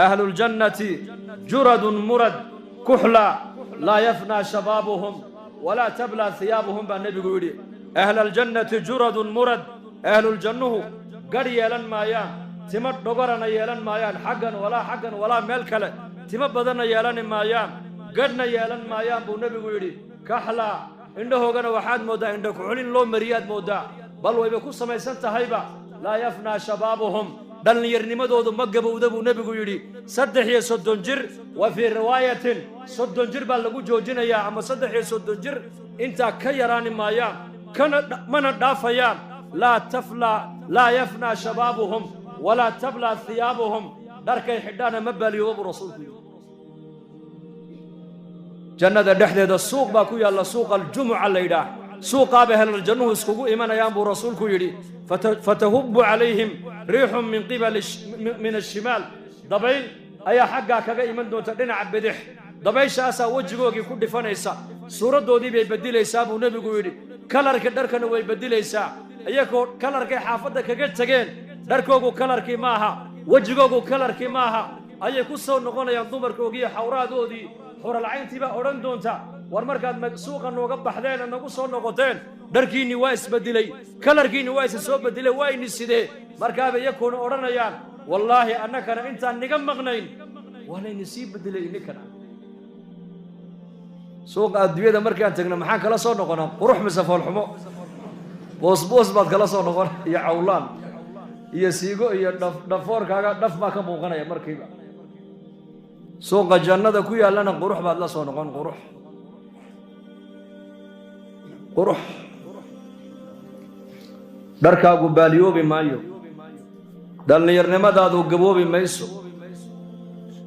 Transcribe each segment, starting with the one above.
أهل الجنة جرد مرد كحلا لا يفنى شبابهم ولا تبلى ثيابهم بالنبي يقول أهل الجنة جرد مرد أهل الجنة قد يلن مايان تمت دغرنا يلن مايان حقا ولا ملكلا تمت بدنا يلن مايان قدنا يلن مايان بالنبي يقول كحلا عنده غنا واحد مودا عندك علين لو مرياد مودا بل ويبكو سميسنت هيبه لا يفنى شبابهم دلنيرنمدoodu ma gabowda buu nabigu yiri 33 jir wa fi riwaayatin 30 jir baa lagu joojinayaa ama 33 jir inta ka yaraani maayaan kana mana dhaafayaan la yafna shababuhum wala tabla thiyabuhum darkay xidhana ma baliyo rasuulku jannada dhexdeeda suuq baa ku yaala suuq al-jum'a laydaa suuqa bahal jannuhu iskugu imanayaan buu rasuulku yiri فتهب عليهم ريح من قبل من الشمال ضبيل أي حقا كذا إيمان دون تدين عبدح ضبيل شاسا وجهوجي كل فنيسا سورة دودي بيبدل يساب ونبي قولي كلر كدر كانوا بيبدل يسا أيكو كلر كي حافظة كجت تجين دركوجو كلر كي ماها وجهوجو كلر كي ماها أيكو سو نقول ينضمر كوجي حورا دودي حور العين تبا أورن دونتا ورمركاد مسوقا نوقب حدين نقول صور نقطين دركيني وايس بدلي كلركيني وايس سو بدلي واين السيده مركاب يكون اورنيان والله انك انت نغم مغنين ولا نسيب بدلي نكنا سوق ادويده مركان تغنا maxaan kala soo noqonaa qurux misafool xumo boos baad kala soo noqon iyo cawlaan iyo siigo iyo dhafoorkaaga dhaf ma ka muuqanaya markiiba suuqa jannada ku yaalana qurux baad la soo noqon qurux darkaagu baaliyoobi maayo dhallinyarnimadaadu gaboobi mayso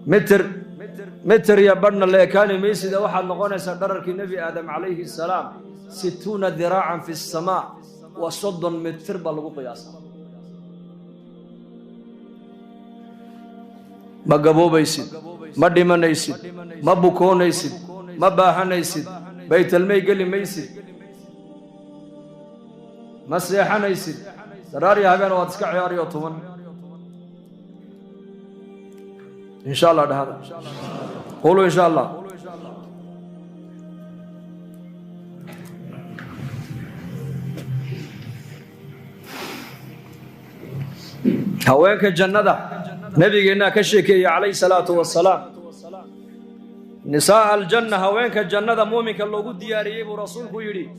mitir ya badhna la ekaani maysida waxaad noqonaysaa dhararkii nebi aadam calayhi salaam 60 diraacan fi samaa wa 30 mitir baa lagu qiyaasaa ma gaboobaysid ma dhimanaysid ma bukoonaysid ma baahanaysid baytalmay geli maysid ما سيحنيسد دراري هبين وادسك عياري وطمان إن شاء الله هذا قولوا إن شاء الله هواك الجنة نبينا كشكي عليه الصلاة والسلام نساء الجنة هواك الجنة مؤمنك اللوغو دياريه ورسولك يري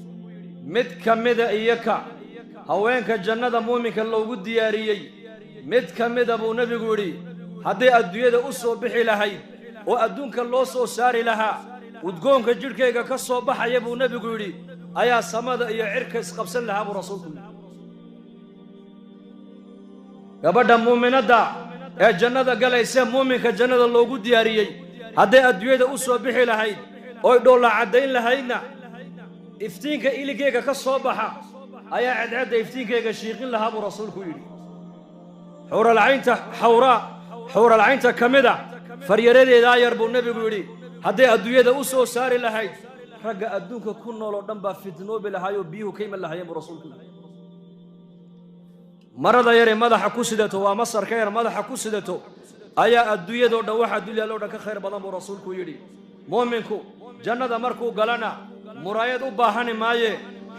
مد كمد إيكا haweenka jannada muuminka loogu diyaariyay mid kamid ah nabi guuri hadii adduunyada u soo bixi lahayd oo adduunka loo soo saari lahaa udgoonka jirkeyga ka soo baxaya buu nabi guuri ayaa samada iyo cirka isqabsan lahaa buu rasuulku gabadha muuminada ee jannada galaysa muuminka jannada loogu diyaariyay hadii adduunyada u soo bixi lahayd oo dhoola cadeyn lahaydna iftiinka iligeyga ka soo baxa ayaa cadcada iftiinkeyga shiiqin lahaa buu rasuulku yidhi xuur alcaynta ka mid a faryaradeedaa yar buu nebigu yidhi hadday adduunyada u soo saari lahayd ragga adduunka ku nool oo dhan baa fitnoobi lahaayoo biyuhu ka iman lahaayeen buu rasuulku yidhi marada yare madaxa ku sidato waa masarka yar madaxa ku sidato ayaa adduunyadoo dhan waxa dulyaaloo dhan ka khayr badan buu rasuulku yidhi muuminku jannada markuu galana muraayad u baahani maaye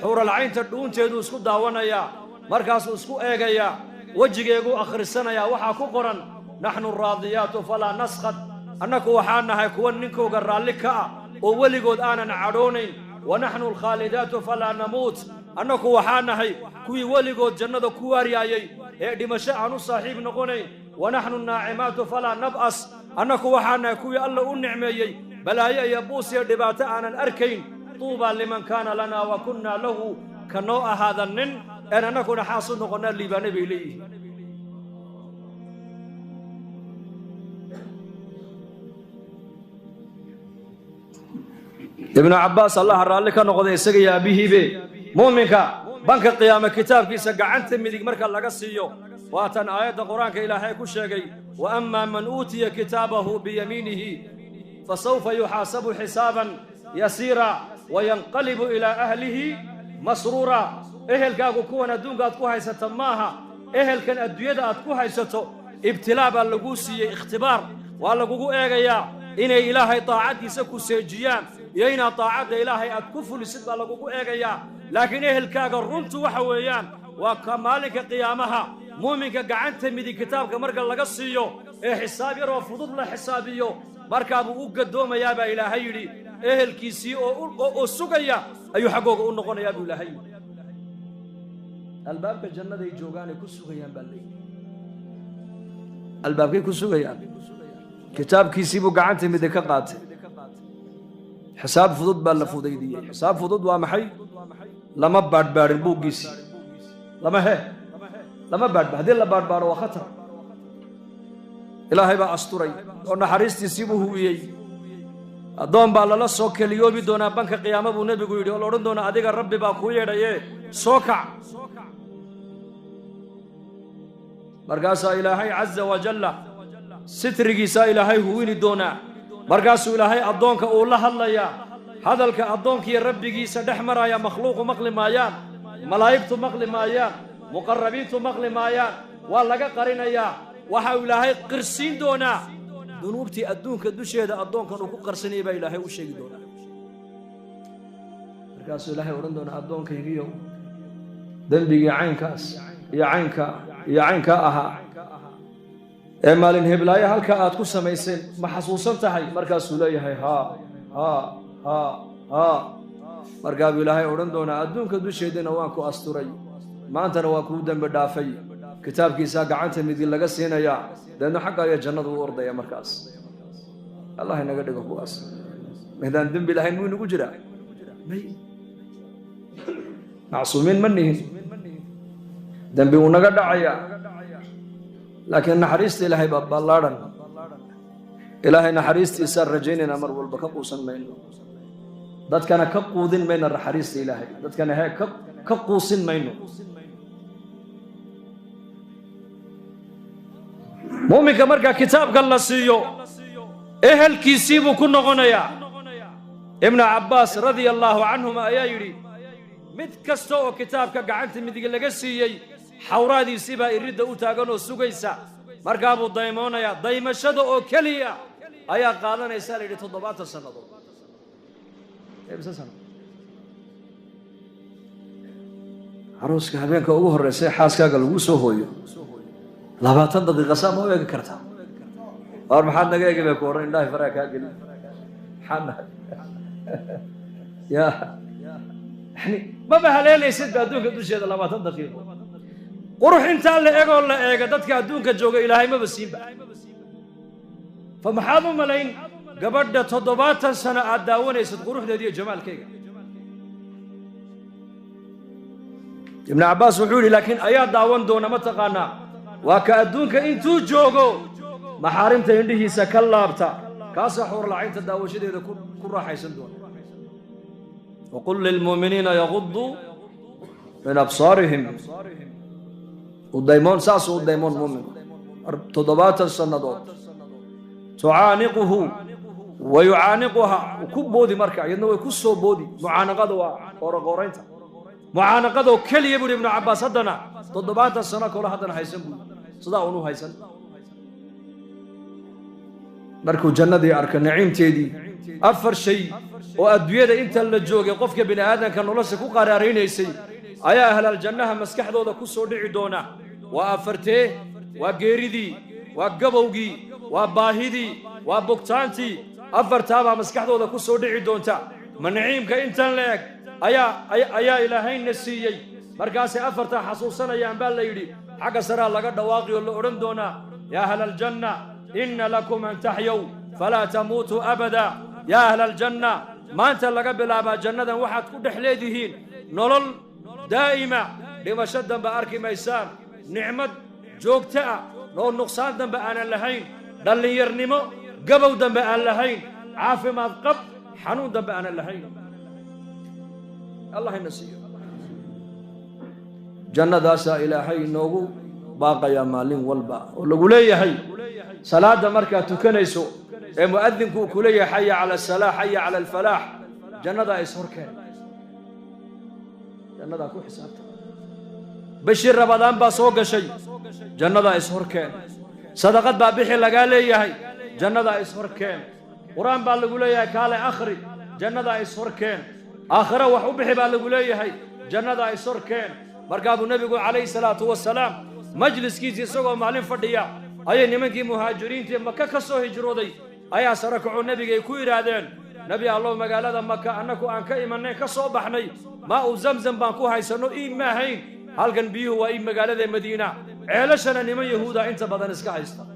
حور العين تدون تدو اسكو داوانيا مركاسو اسكو ايغايا وجهيغو اخرسنايا وحا كو قران نحن الراضيات فلا نسخط انكو وحانا هاي كون نينكو غرالكا او وليغود انا عدونين ونحن الخالدات فلا نموت انكو وحانا هاي كوي وليغود جنده كواريايي اي ديمشا انو صاحب نقونين ونحن الناعمات فلا نبأس انكو وحانا كوي الله او نعميي بلايا يا بوسي دباتا انا اركين طوبى لمن كان لنا وكنا له كنوع هذا النن أنا نكون حاصل نقولنا اللي بنبي لي ابن عباس الله رالك نقول يسقي يا أبيه به مؤمنك بنك القيامة كتاب كي سقعنت مديك مركز لقصيو واتن آيات القرآن كإلهي كل شيء وأما من أوتي كتابه بيمينه فسوف يحاسب حسابا يسيرا وينقلب إلى أهله مسرورا إهل كاكو كوانا دون قاد كو هايسة ماها إهل كان الدوية قاد كو هايسة ibtilaa baa laguu siiyey ikhtibaar waa lagugu eegayaa inay ilaahay daacaddiisa ku seejiyaan iyo inaad daacadda ilaahay aad ku fulisid baa lagugu eegayaa laakiin ehelkaaga runtu waxa weeyaan waa ka maalinka qiyaamaha muuminka gacanta midig kitaabka marka laga siiyo ee xisaab yar oo fudud la xisaabiyo markaa buu u gadoomayaa baa ilaahay yidhi ehelkiisii oo sugaya ayuu xaggooga u noqonayaa buu ilaahay yidhi albaabka jannaday joogaanay ku sugayaan baa leeyihi albaabkay ku sugayaan kitaabkiisii buu gacanta midig ka qaatay xisaab fudud baa la fudaydiyey xisaab fudud waa maxay lama baadhbaadhin buuggiisii lama baadhba haddii la baadhbaadho waa khatar ilaahay baa asturay oo naxariistiisii buu huwiyey addoon baa lala soo keliyoobi doonaa banka qiyaama buu nebigu yidhi oo la odhan doonaa adiga rabbi baa kuu yeedhaye soo kac markaasaa ilaahay caza wajalla sitrigiisaa ilaahay huwini doonaa markaasuu ilaahay addoonka uu la hadlayaa hadalka addoonkiiyo rabbigiisa dhex maraya makhluuqu maqli maayaan malaa'igtu maqli maayaan muqarrabiintu maqli maayaan waa laga qarinayaa waxa uu ilaahay qirsiin doonaa dunuubtii adduunka dusheeda addoonkan uu ku qarsanayay baa ilaahay u sheegi doonaa markaasuu ilaahay odhan doonaa addoonkaygiiyo dembigii caynkaas iyo caynkaa ahaa ee maalin heblaayo halkaa aad ku samayseen ma xasuusan tahay markaasuu leeyahay markaa buu ilaahay odhan doonaa adduunka dusheedana waan ku asturay maantana waa kuu dembi dhaafay kitaabkiisaa gacanta midig laga siinayaa deedna xagga ayaa jannada u ordaya markaas allah inaga dhigo kuwaas maydaan dembi lahayn muu inagu jiraa may macsuumiin ma nihin dembi uu naga dhacayaa laakiin naxariista ilaahay baa ballaadhan ilaahay naxariistiisaan rajaynaynaa mar walba ka quusan mayno dadkana ka quudin mayno naxariista ilaahay dadkana ka quusin mayno muuminka markaa kitaabka la siiyo ehelkiisii buu ku noqonayaa ibnu cabbaas radia allaahu canhuma ayaa yidhi mid kasta oo kitaabka gacanta midig laga siiyey xawraadiisii baa iridda u taagan oo sugaysa markaa buu daymoonayaa daymashada oo keliya ayaa qaadanaysaa la yidhi 70 sannadood arooska habeenka ugu horreysay xaaskaaga lagu soo hooyo 20 daqiiqo saa ma u eegi kartaa war maxaad naga eegi bay ku odhan indhahay faraha kaa geli maxaadna ya yani maba haleelaysid ba adduunka dusheeda 20 daqiiqo qurux intaa la egoo la eega dadka adduunka jooga ilaahay maba siinba fa maxaad u malayn gabadha 70 sano aad daawanaysid quruxdeeda iyo jamaalkeyga ibnu cabbaas wuxuu yidhi laakiin ayaa daawan doona ma taqaanaa waa ka adduunka intuu joogo maxaarimta indhihiisa ka laabta kaasaa xuurlacaynta daawashadeeda ku raaxaysan doona waqul lilmuuminiina yaguduu min absaarihim udaymoon saasuu u daymoon muuminku 70 sannadood tucaaniquhu wa yucaaniquha ku boodi marka iyadna way ku soo boodi mucaanaqada waa qooroqooraynta mucaanaqadoo keliya buuhi ibnu cabbaas haddana 70 sano kole haddana haysan buui sidaa unu haysan markuu jannadii arka naciimteedii 4 shay oo adduunyada inta la joogay qofka bini aadamka nolosha ku qaraaraynaysay ayaa ahlaaljannaha maskaxdooda ku soo dhici doona waa 4tee waa geeridii waa gabowgii waa baahidii waa bogtaantii 4taabaa maskaxdooda ku soo dhici doonta ma naciimka intan la eg ayaa ilaahayna siiyey markaasay 4taa xasuusanayaan baa la yidhi xagga saraa laga dhawaaqi oo la odhan doonaa yaa ahla aljanna inna lakum an taxyow falaa tamuutuu abada yaa ahla aljanna maanta laga bilaabaa jannadan waxaad ku dhex leedihiin nolol daa'ima dhimasho dambe arki maysaan nicmad joogto ah oo nuqsaan dambe aanan lahayn dhallinyarnimo gabow dambe aan lahayn caafimaad qab xanuun dambe aanan lahayn allah ina siiyo jannadaasaa ilaahay inoogu baaqayaa maalin walba oo lagu leeyahay salaada markaad tukanayso ee mu'adinku uu ku leeyahay xaya cala asalaax xaya cala alfalaax jannadaa ishorkeen jannadaa ku xisaabta bishii rabadaan baa soo gashay jannadaa ishorkeen صدقات بابحي لقالي يهي جنة إسهركين قرآن بالقولي يهي كالي أخري جنة إسهركين آخرة وحبحي بالقولي يهي جنة إسهركين مركاب النبي عليه الصلاة والسلام مجلس كيزي سوغو معلم فرديا أي نمكي مهاجرين تي مكة كسو هجرودي أي سركعوا النبي كوي رادين نبي الله مقالة مكة أنكو أنك إيمانين كسو بحني ما زمزم بانكو هايسانو إيم ما هين هل كان بيهو وإيم مقالة مدينة عيلشنا نمي يهودا انت بدن اسكا هايستا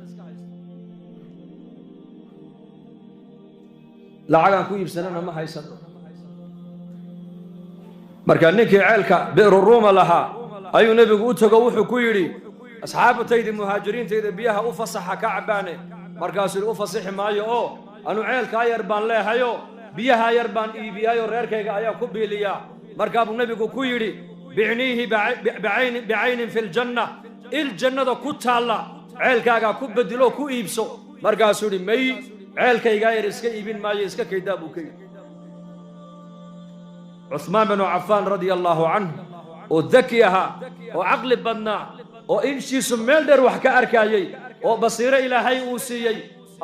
لعاقان كو يبسننا ما هايسان marka ninkii ceelka beero Roma laha ayuu nabigu u tago wuxuu ku yiri asxaabtayda muhaajiriintayda biyaha u fasaxa ka cabaane markaas uu fasaxi maayo oo anu ceelka yar baan leehayo biyaha yar baan iibiyayo reerkayga ayaa ku biiliya marka uu nabigu ku yiri bi'nihi bi'ayn fil janna il jannada ku taala ceelkaaga ku bedelo ku iibso markaas uu may ceelkayga yar iska iibin maayo iska kayda buu kay عثمان بن عفان رضي الله عنه وذكيها وعقل بدنا وإنشي سميلدر وحكا أركايي وبصير إلهي أوسيي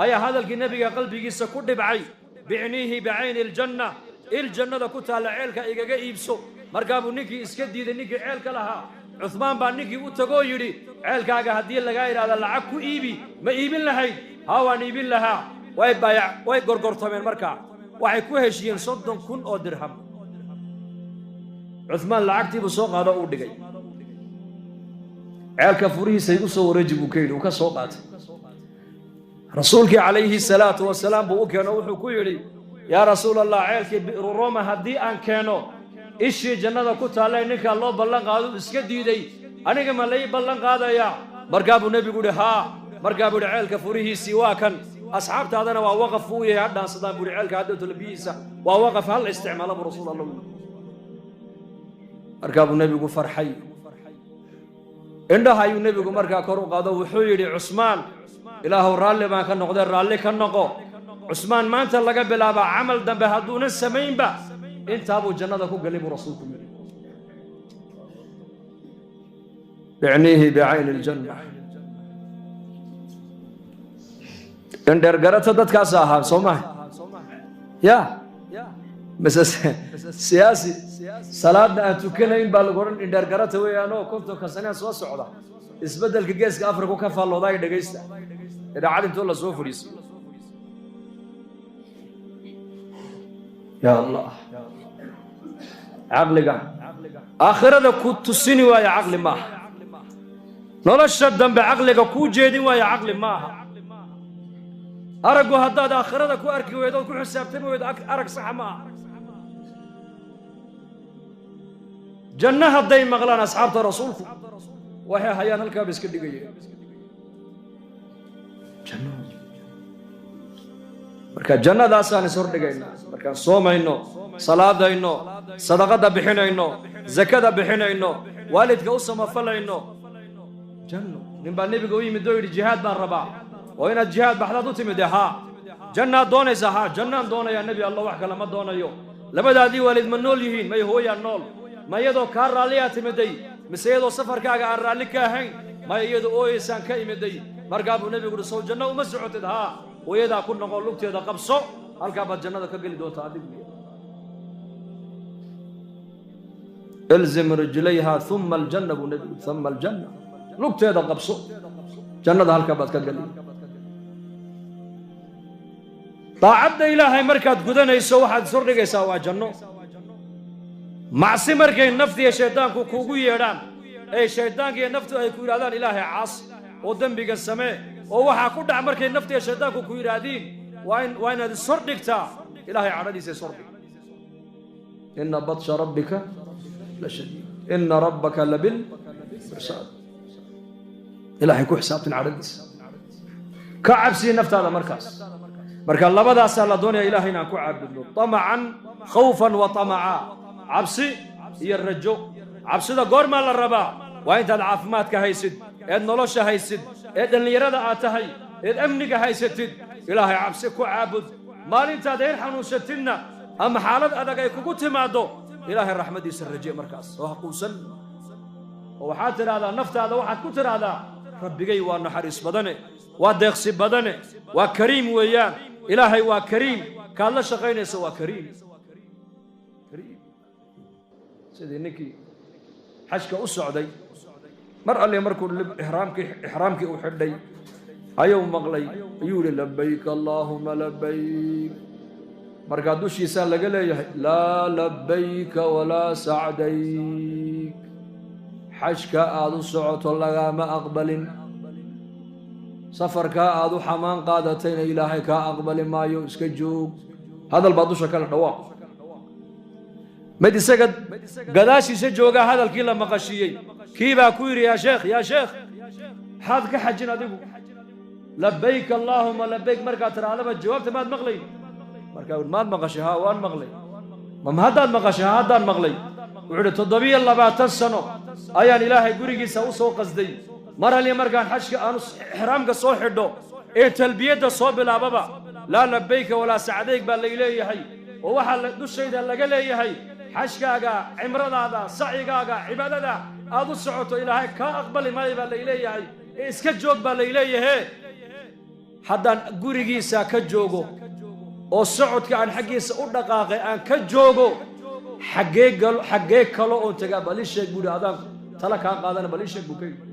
أي هذا النبي قلبي قيسا كل بعي بعنيه بعين الجنة الجنة كنت على عيلك إيقا إيبسو مرقابو نيكي اسكدي ذا نيكي عيلك لها عثمان بان نيكي وتقو يري عيلك آقا هدي لغاير هذا العكو إيبي ما إيبين لهاي هاوان إيبين لها واي قرقرطة من مركا واي كوهشيين صدن كن أو درهم عثمان لعقتي بسوق هذا أودقي عيالك فوريه سيقصوا ورجبوا كيلو وكسوقات رسولك عليه الصلاة والسلام بوك ينوحوا كيري يا رسول الله عيالك بئر روما هدي أن كانوا إيشي جنة كنت علي نك الله بلغ هذا اسكدي دي أنا كما لي بلغ هذا يا مرقابو النبي يقول ها مرقابو عيالك فوريه سواكا أصحاب هذا ووقفوا يا عدنا صدام بوري عيالك هذا تلبيسة ووقف هل استعمال برسول الله مركاب النبي يقول فرحي عندها النبي يقول مركا كرو قادو وحيري عثمان إله الرالي ما كان نقدر الرالي كان نقو عثمان ما أنت لقى بلا عمل ذنب هدون السمين با أنت أبو جنة كو قلب رسولكم بعنيه بعين الجنة عندر قرأت دت كاساها سوما يا بس سياسي صلاة أتوكلين بالقرن إن درجات ويانو كنت كسنة سوا صعدة إسبدل كجيس كأفريقيا كفال الله ضايق دقيسة إذا عادين تقول سوف ريس يا الله عقلك آخرة كنت سني ويا عقل ما نلا الشدم بعقلك كو جيدي ويا عقل ما أرجو هذا آخرة كو أركي ويدو كو حسابتين ويدو أرك صح ما جنة هدي مغلان أصحاب رسولكم وهي هيان الكابس كدقية جنة مركا جنة داسان سور دقينا مركا صوم إنه صلاة إنه صدقة بحنا إنه زكاة بحنا إنه والد قوسة مفلا إنه جنة نبى النبي قوي مدوي الجهاد بان ربع وين الجهاد بحلاتو تمدها جنة دون زها جنة دون يا نبي الله وحكى لما دون يوم لما دادي والد من نول يهين ما هو يا نول ما يدو كار راليات مدي مسيدو سفر كاغا رالي كاهين ما يدو اويسان كايمدي مرقابو نبي يقول سو جنة ومسعوتدها ويدا كن نقول لugteeda qabso halka baad jannada ka gali doontaa adigu الزم رجليها ثم الجنة ثم الجنة lugteeda qabso jannada halka baad ka gali taacada ilaahay markaad gudanayso waxaad soo dhigaysaa waa janno macsi markay naftiga shaydaanku kuugu yeedhaan ee shaydaanka iyo naftu ay ku yiraahdaan ilaahay caas oo dambiga samee oo waxa ku dhac markay naftiga shaydaanku ku yiraahdiin waa inaad soo dhigtaa ilaahay cadadiisa soo dhig inna batsha rabbika la shadid inna rabbaka labil mirsad ilaahay ku xisaabtin cadadiisa ka cabsi naftaada marka labadaas la doonaya ilaahay inaan ku caabudno tamacan khawfan wa tamaca cabsi iyo rajo cabsida goorma la rabaa waa intaad caafimaadka haysid ee nolosha haysid ee dhalinyarada aad tahay ee amniga haysatid ilaahay cabsi ku caabud maalintaad heer xanuunsatidna ama xaalad adag ay kugu timaado ilaahay raxmadiisa raje markaas oo haquusan oo waxaad tiraahdaa naftaada waxaad ku tiraahdaa rabbigay waa naxariis badane وديقسي بدنه وكريم ويان إلهي وكريم كان لا شقين سوى كريم سيدي نكي حشك أسعدي مرأة اللي مركو إحرامك أحدي أيوم مغلي يقول لبيك اللهم لبيك مركا دوشي سان لقلي لا لبيك ولا سعديك حشك آذو سعوت الله ما أقبل سفرك آذو حمان قادتين إلهي كأقبل ما يسكجوك هذا البعض شكل الدواء مدي سجد قداشي سجوجا هذا الكلام مقشيي كيف أكوير يا شيخ هذا كحجنا دبو لبيك اللهم لبيك مركا ترى على الجواب تماد مغلي مركا ما مقشها وان مغلي ما هذا المقشها هذا المغلي وعد تضبي الله باتسنو أيان إلهي قريجي سو قصدي مرة اللي مركا حشك أنس إحرامك صو حدو إيه تلبية صوب الأبابا لا لبيك ولا سعديك بالليلي هي ووحل دوش شيء ده لقى لي هي حشكاغا عمرضادا سعيغاغا عباددا ادو سعوتو الهي كا اقبل ما يبا ليليهي اسكا جوج با ليليهي حدان غوريغيسا كا جوجو او سعودكا ان حقيسا او دقاقي ان كا جوجو حقي كلو او تغا بلي شيخ بودي ادان تلا كا قادنا بلي شيخ بوكاي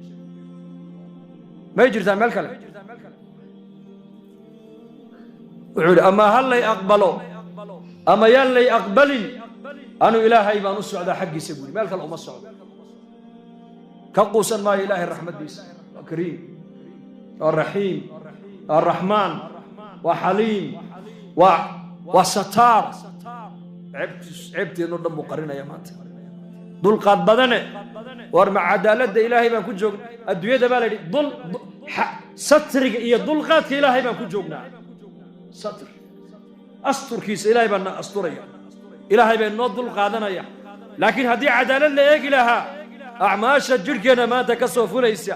ما يجرتا ميل كله وعود اما هل لي اقبلوا اما يلي اقبلين أنا إلهي بان السعودة حقي سيقولي مالك الأمة السعودة كقوسا ما إلهي الرحمة ديس الكريم الرحيم الرحمن وحليم وستار عبتي نور دم مقرنة يا مات دول قاد بدنه وارمع عدالة إلهي بان كجوج الدنيا ده بالي دول سترك إيا دول قاد إلهي بان كجوجنا ستر أستر كيس إلهي بان أستريا إلهي بين نوض القادنا يا لكن هذه عدالة لا يجي لها أعماش الجركنا ما تكسو فليس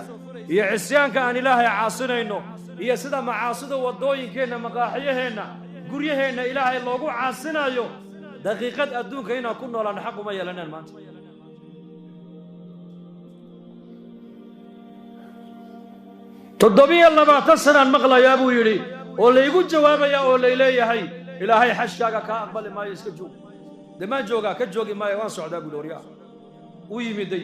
هي عصيان كان إلهي عاصنا إنه هي سدا معاصده والضوين كنا مقاحيه هنا قريه هنا إلهي اللوغو عاصنا يو دقيقة أدونك هنا كنا ولا نحق ما يلنا المانت تضبي الله ما تسنى المغلى يا أبو يري واللي يقول جوابه يا واللي إليه هي إلهي حشاك كأقبل ما يسكجو دما جوغا كجوغي ما يوان سعودا بلوريا ويمدي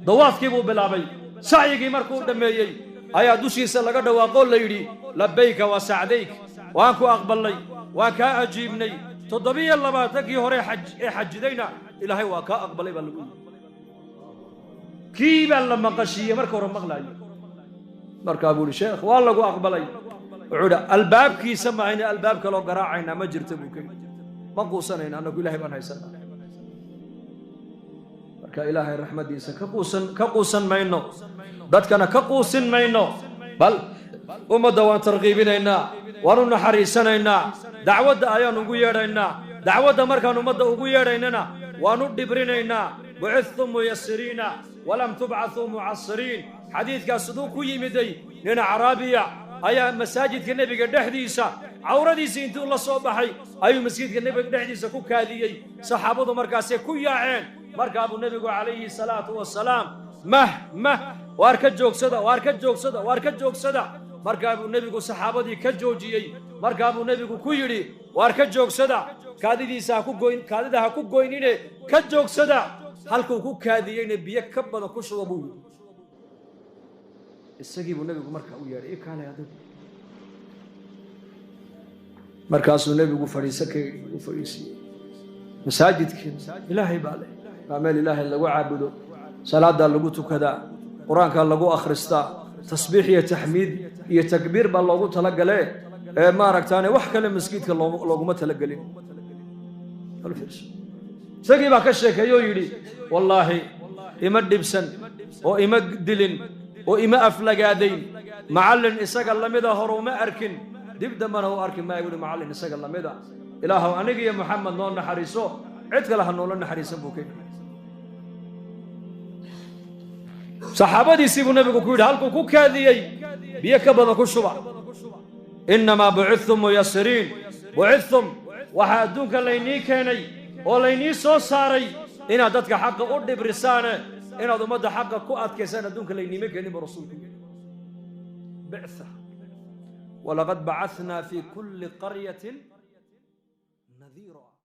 ضواف كيبو بلابي سعيغي مركو دميي ايا دوشيسا لغا دواقو ليدي لبيك وسعديك وانكو اقبلي وكا اجيبني تضبي اللباتكي هوري حجدينا الهي وكا اقبلي بلغو كيبا لما قشيه مركو رمغلاي مركا ابو الشيخ والله اقبلي عودا الباب كي سمعين الباب كلو قراعينا ما جرت بوكي ما قوسنين أنا إلهي بان هيسنا مركا إلهي رحمة ديسا كقوسن ما إنه دادكنا كقوسن ما إنه بل ومدوان ترغيبنا ورنا حريسنا دعوة آيان وقويرنا دعوة مركا نمد وقويرنا وندبرنا بعثتم ميسرين ولم تبعثوا معصرين حديث كاسدوك يمدي لنا عربية أيا مساجد النبي قد حديثا عورديس انتو الله صباحي أي مسجد النبي قد حديثا كو كاديي صحابة مركاسي كو ياعين مركاب النبي عليه الصلاة والسلام مه واركد جوك صدا مركاب النبي صحابة كجوجيي مركاب النبي كو يري واركد جوك صدا كاديسا كو غوين كاديدا كو غوينين كجوك صدا halkuu ku kaadiyeyna biyo ka badan ku shuba buu isagii buu nabigu markaa u yeeray kaale adigu markaasuu nabigu fariisay masaajidkii ilaahay baa leh meel ilaahay lagu caabudo salaada lagu tukadaa quraanka lagu akhristaa tasbiix iyo tahmiid iyo takbiir baa loogu talagalay ma aragtaane wax kale masjidka looguma talagalin سقي ما كشك يويلي والله إما دبسن وإما دلن وإما أفلقادين معلن إساق الله مدى هرو ما أركن دب دمنا هو أركن ما يقول معلن إساق الله مدى إلهو أنك يا محمد نون نحريسو عدك لها نون نحريسو بوكي صحابة يسيبوا نبي كوكود هالكو كوكاديي بيكبضا كشبا إنما بعثتم ميسرين بعثتم وحادونك الليني كاني وليني سو ساري إن دتك حق أودي برسانة إن هذا مدى حق كوات كسانة دونك ليني مكاني برسولك بعثة ولقد بعثنا في كل قرية نذيرا